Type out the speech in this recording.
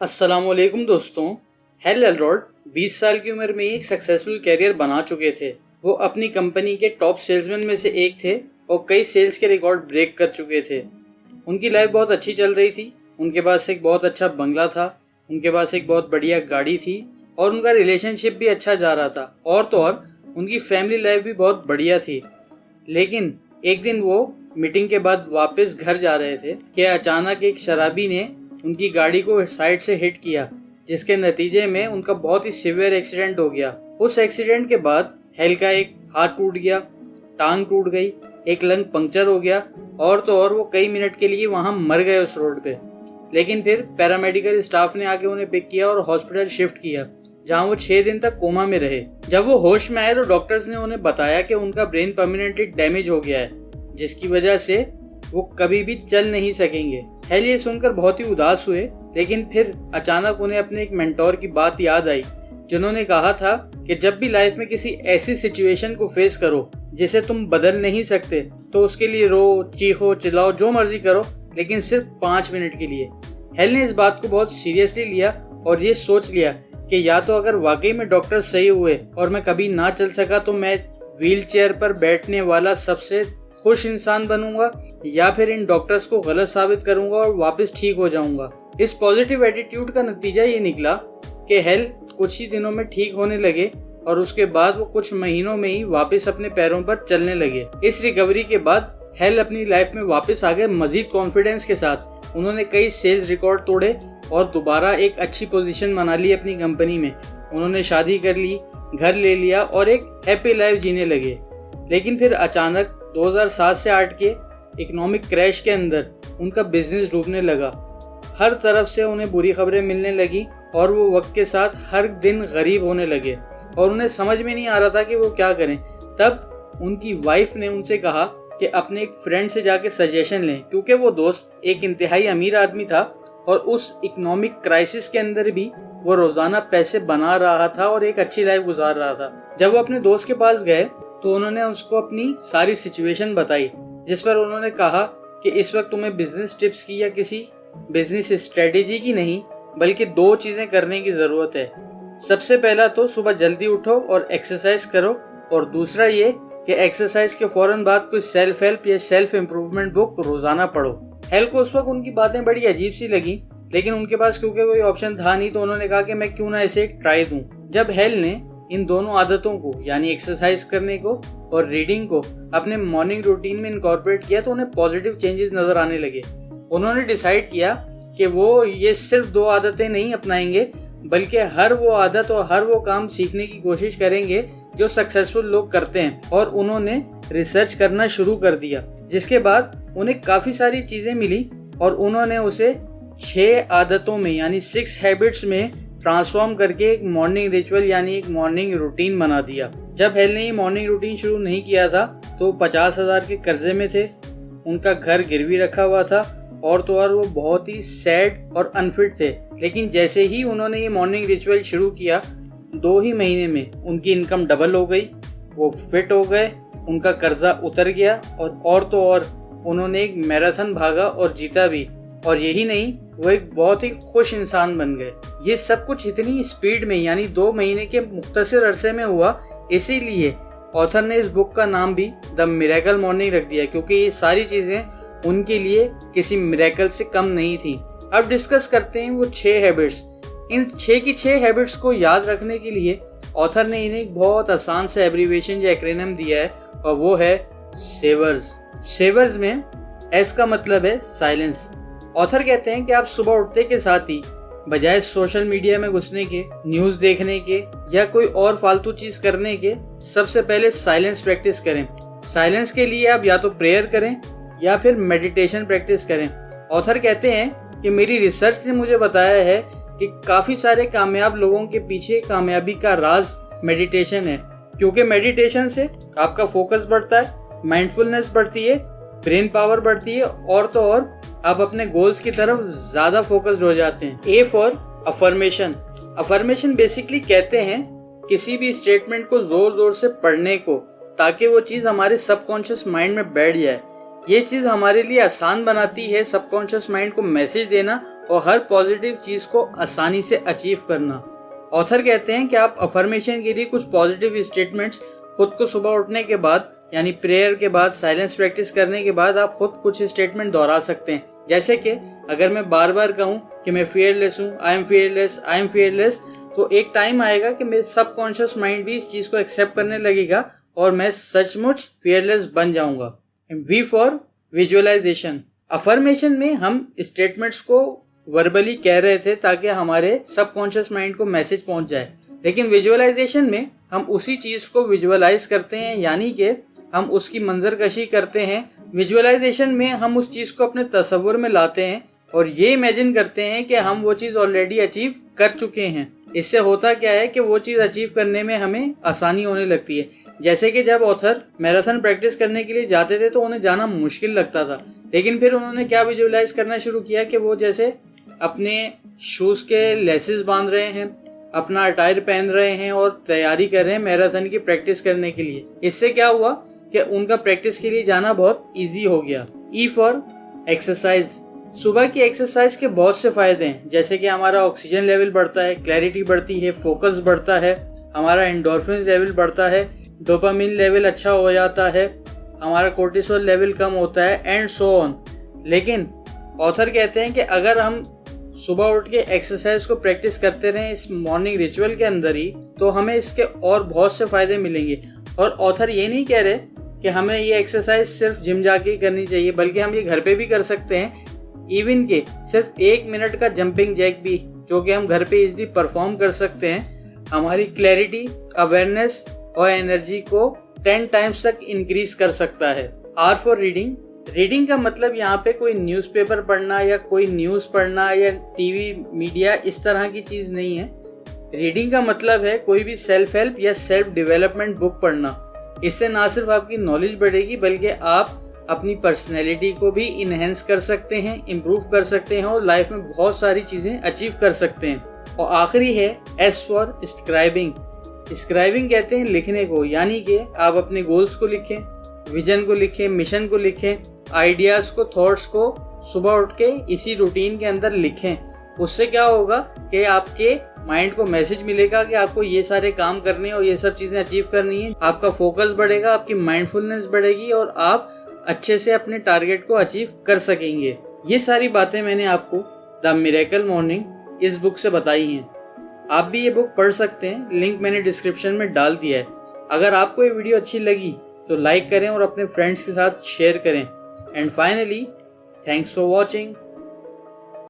अस्सलामुअलैकुम दोस्तों। Hello Elrod 20 साल की उम्र में ही एक सक्सेसफुल कैरियर बना चुके थे। वो अपनी कंपनी के टॉप सेल्समैन में से एक थे और कई सेल्स के रिकॉर्ड ब्रेक कर चुके थे। उनकी लाइफ बहुत अच्छी चल रही थी। उनके पास एक बहुत अच्छा बंगला था, उनके पास एक बहुत बढ़िया गाड़ी थी और उनका रिलेशनशिप भी अच्छा जा रहा था। और तो और उनकी फैमिली लाइफ भी बहुत बढ़िया थी। लेकिन एक दिन वो मीटिंग के बाद वापस घर जा रहे थे कि अचानक एक शराबी ने उनकी गाड़ी को साइड से हिट किया, जिसके नतीजे में उनका बहुत ही सीवियर एक्सीडेंट हो गया। उस एक्सीडेंट के बाद हेल का एक हाथ टूट गया, टांग टूट गई, एक लंग पंक्चर हो गया और तो और वो कई मिनट के लिए वहां मर गए उस रोड पे। लेकिन फिर पैरामेडिकल स्टाफ ने आके उन्हें पिक किया और हॉस्पिटल शिफ्ट किया, जहां वो 6 दिन तक कोमा में रहे। जब वो होश में आए तो डॉक्टर्स ने उन्हें बताया कि उनका ब्रेन परमानेंटली डैमेज हो गया है, जिसकी वजह से वो कभी भी चल नहीं सकेंगे। हेल ये सुनकर बहुत ही उदास हुए, लेकिन फिर अचानक उन्हें अपने एक मेंटोर की बात याद आई, जिन्होंने कहा था कि जब भी लाइफ में किसी ऐसी सिचुएशन को फेस करो जिसे तुम बदल नहीं सकते, तो उसके लिए रो, चीखो, चिल्लाओ, जो मर्जी करो, लेकिन सिर्फ 5 मिनट के लिए। हेल ने इस बात को बहुत सीरियसली लिया और ये सोच लिया कि या तो अगर वाकई में डॉक्टर सही हुए और मैं कभी ना चल सका तो मैं व्हील चेयर पर बैठने वाला सबसे खुश इंसान बनूंगा, या फिर इन डॉक्टर्स को गलत साबित करूंगा और वापस ठीक हो जाऊंगा। इस पॉजिटिव एटीट्यूड का नतीजा ये निकला कि हेल कुछ ही दिनों में ठीक होने लगे और उसके बाद वो कुछ महीनों में ही वापस अपने पैरों पर चलने लगे। इस रिकवरी के बाद हेल अपनी लाइफ में वापस आ गए मजीद कॉन्फिडेंस के साथ। उन्होंने कई सेल्स रिकॉर्ड तोड़े और दोबारा एक अच्छी पोजीशन बना ली अपनी कंपनी में। उन्होंने शादी कर ली, घर ले लिया और एक हैप्पी लाइफ जीने लगे। लेकिन फिर अचानक 2007 से 8 के इकोनॉमिक क्रैश के अंदर उनका बिजनेस डूबने लगा। हर तरफ से उन्हें बुरी खबरें मिलने लगी और वो वक्त के साथ हर दिन गरीब होने लगे और उन्हें समझ में नहीं आ रहा था कि वो क्या करें। तब उनकी वाइफ ने उनसे कहा कि अपने एक फ्रेंड से जाके सजेशन लें, क्योंकि वो दोस्त एक इंतहाई अमीर आदमी था और उस इकोनॉमिक क्राइसिस के अंदर भी वो रोजाना पैसे बना रहा था और एक अच्छी लाइफ गुजार रहा था। जब वो अपने दोस्त के पास गए तो उन्होंने उसको अपनी सारी सिचुएशन बताई, जिस पर उन्होंने कहा कि इस वक्त तुम्हें बिजनेस टिप्स की या किसी बिजनेस स्ट्रेटेजी की नहीं, बल्कि 2 चीजें करने की जरूरत है। सबसे पहला तो सुबह जल्दी उठो और एक्सरसाइज करो, और दूसरा ये कि एक्सरसाइज के फौरन बाद कोई सेल्फ हेल्प या सेल्फ इम्प्रूवमेंट बुक रोजाना पढ़ो। हेल को उस वक्त उनकी बातें बड़ी अजीब सी लगी, लेकिन उनके पास क्योंकि कोई ऑप्शन था नहीं तो उन्होंने कहा कि मैं क्यों ना इसे एक ट्राई दूं। जब हेल ने इन दोनों आदतों को यानी एक्सरसाइज करने को और रीडिंग को अपने मॉर्निंग रूटीन में इनकॉर्पोरेट किया तो उन्हें पॉजिटिव चेंजेस नजर आने लगे। उन्होंने डिसाइड किया कि वो ये सिर्फ 2 आदतें नहीं अपनाएंगे, बल्कि हर वो आदत और हर वो काम सीखने की कोशिश करेंगे जो सक्सेसफुल लोग करते हैं। और उन्होंने रिसर्च करना शुरू कर दिया, जिसके बाद उन्हें काफ़ी सारी चीज़ें मिली और उन्होंने उसे 6 आदतों में यानी 6 हैबिट्स में ट्रांसफॉर्म करके एक मॉर्निंग रिचुअल यानी एक मॉर्निंग रूटीन बना दिया। जब हेल ने ये मॉर्निंग रूटीन शुरू नहीं किया था तो 50,000 के कर्जे में थे, उनका घर गिरवी रखा हुआ था और तो और वो बहुत ही सैड और अनफिट थे। लेकिन जैसे ही उन्होंने ये मॉर्निंग रिचुअल शुरू किया, 2 ही महीने में उनकी इनकम डबल हो गई, वो फिट हो गए, उनका कर्जा उतर गया और तो और उन्होंने एक मैराथन भागा और जीता भी। और यही नहीं, वो एक बहुत ही खुश इंसान बन गए। ये सब कुछ इतनी स्पीड में यानी 2 महीने के मुख्तसर अरसे में हुआ, इसीलिए ऑथर ने इस बुक का नाम भी द मिरेकल मॉर्निंग रख दिया, क्योंकि ये सारी चीज़ें उनके लिए किसी मिरेकल से कम नहीं थी। अब डिस्कस करते हैं वो 6 हैबिट्स। इन 6 की 6 हैबिट्स को याद रखने के लिए ऑथर ने इन्हें एक बहुत आसान सा एब्रीविएशन या एक्रोनिम दिया है और वो है सेवर्स। सेवर्स में एस का मतलब है साइलेंस। ऑथर कहते हैं कि आप सुबह उठते के साथ ही बजाय सोशल मीडिया में घुसने के, न्यूज देखने के या कोई और फालतू चीज करने के, सबसे पहले साइलेंस प्रैक्टिस करें। साइलेंस के लिए आप या तो प्रेयर करें या फिर मेडिटेशन प्रैक्टिस करें। ऑथर कहते हैं कि मेरी रिसर्च ने मुझे बताया है कि काफी सारे कामयाब लोगों के पीछे कामयाबी का राज मेडिटेशन है, क्योंकि मेडिटेशन से आपका फोकस बढ़ता है, माइंडफुलनेस बढ़ती है, ब्रेन पावर बढ़ती है और तो और आप अपने गोल्स की तरफ ज्यादा फोकस्ड हो जाते हैं। A for affirmation. Affirmation basically कहते हैं किसी भी स्टेटमेंट को जोर जोर से पढ़ने को, ताकि वो चीज हमारे सबकॉन्शियस माइंड में बैठ जाए। ये चीज़ हमारे लिए आसान बनाती है सबकॉन्शियस माइंड को मैसेज देना और हर पॉजिटिव चीज़ को आसानी से अचीव करना। ऑथर कहते हैं कि आप अफर्मेशन के लिए कुछ पॉजिटिव स्टेटमेंट्स खुद को सुबह उठने के बाद यानी प्रेयर के बाद, साइलेंस प्रैक्टिस करने के बाद आप खुद कुछ स्टेटमेंट दोहरा सकते हैं। जैसे कि अगर मैं बार बार कहूँ कि मैं फियरलेस हूँ, I am fearless, I am fearless, तो एक टाइम आएगा कि मेरे सबकॉन्शियस माइंड भी इस चीज़ को एक्सेप्ट करने लगेगा और मैं सचमुच फियरलेस बन जाऊंगा। We for visualisation. अफर्मेशन में हम स्टेटमेंट्स को वर्बली कह रहे थे ताकि हमारे सबकॉन्शियस माइंड को मैसेज पहुंच जाए, लेकिन विजुअलाइजेशन में हम उसी चीज़ को विजुअलाइज करते हैं, यानी कि हम उसकी मंजरकशी करते हैं। विजुअलाइजेशन में हम उस चीज़ को अपने तसव्वुर में लाते हैं और ये इमेजिन करते हैं कि हम वो चीज़ ऑलरेडी अचीव कर चुके हैं। इससे होता क्या है कि वो चीज़ अचीव करने में हमें आसानी होने लगती है। जैसे कि जब ऑथर मैराथन प्रैक्टिस करने के लिए जाते थे तो उन्हें जाना मुश्किल लगता था, लेकिन फिर उन्होंने क्या विजुअलाइज करना शुरू किया कि वो जैसे अपने शूज़ के लेसेस बांध रहे हैं, अपना अटायर पहन रहे हैं और तैयारी कर रहे हैं मैराथन की प्रैक्टिस करने के लिए। इससे क्या हुआ कि उनका प्रैक्टिस के लिए जाना बहुत ईजी हो गया। E for exercise. सुबह की एक्सरसाइज के बहुत से फायदे हैं, जैसे कि हमारा ऑक्सीजन लेवल बढ़ता है, क्लैरिटी बढ़ती है, फोकस बढ़ता है, हमारा एंडोर्फिन लेवल बढ़ता है, डोपामिन लेवल अच्छा हो जाता है, हमारा कोर्टिसोल लेवल कम होता है एंड सो ऑन। लेकिन ऑथर कहते हैं कि अगर हम सुबह उठ के एक्सरसाइज को प्रैक्टिस करते रहें इस मॉर्निंग रिचुअल के अंदर ही, तो हमें इसके और बहुत से फायदे मिलेंगे। और ऑथर ये नहीं कह रहे कि हमें ये एक्सरसाइज सिर्फ जिम जाके ही करनी चाहिए, बल्कि हम ये घर पे भी कर सकते हैं। इवन के सिर्फ 1 मिनट का जंपिंग जैक भी, जो कि हम घर पे इजीली परफॉर्म कर सकते हैं, हमारी क्लैरिटी, अवेयरनेस और एनर्जी को 10 टाइम्स तक इंक्रीज कर सकता है। Are for reading. रीडिंग का मतलब यहाँ पे कोई न्यूज़पेपर पढ़ना या कोई न्यूज़ पढ़ना या टीवी मीडिया इस तरह की चीज़ नहीं है। रीडिंग का मतलब है कोई भी सेल्फ हेल्प या सेल्फ डेवलपमेंट बुक पढ़ना। इससे ना सिर्फ आपकी नॉलेज बढ़ेगी बल्कि आप अपनी पर्सनैलिटी को भी इन्हेंस कर सकते हैं, इम्प्रूव कर सकते हैं और लाइफ में बहुत सारी चीज़ें अचीव कर सकते हैं। और आखिरी है एस फॉर स्क्राइबिंग। स्क्राइबिंग कहते हैं लिखने को, यानी कि आप अपने गोल्स को लिखें, विजन को लिखें, मिशन को लिखें, आइडियाज़ को, थॉट्स को सुबह उठ के इसी रूटीन के अंदर लिखें। उससे क्या होगा कि आपके माइंड को मैसेज मिलेगा कि आपको ये सारे काम करने हैं और ये सब चीज़ें अचीव करनी है। आपका फोकस बढ़ेगा, आपकी माइंडफुलनेस बढ़ेगी और आप अच्छे से अपने टारगेट को अचीव कर सकेंगे। ये सारी बातें मैंने आपको द मिरेकल मॉर्निंग इस बुक से बताई हैं। आप भी ये बुक पढ़ सकते हैं, लिंक मैंने डिस्क्रिप्शन में डाल दिया है। अगर आपको ये वीडियो अच्छी लगी तो लाइक करें और अपने फ्रेंड्स के साथ शेयर करें। And finally, thanks for watching.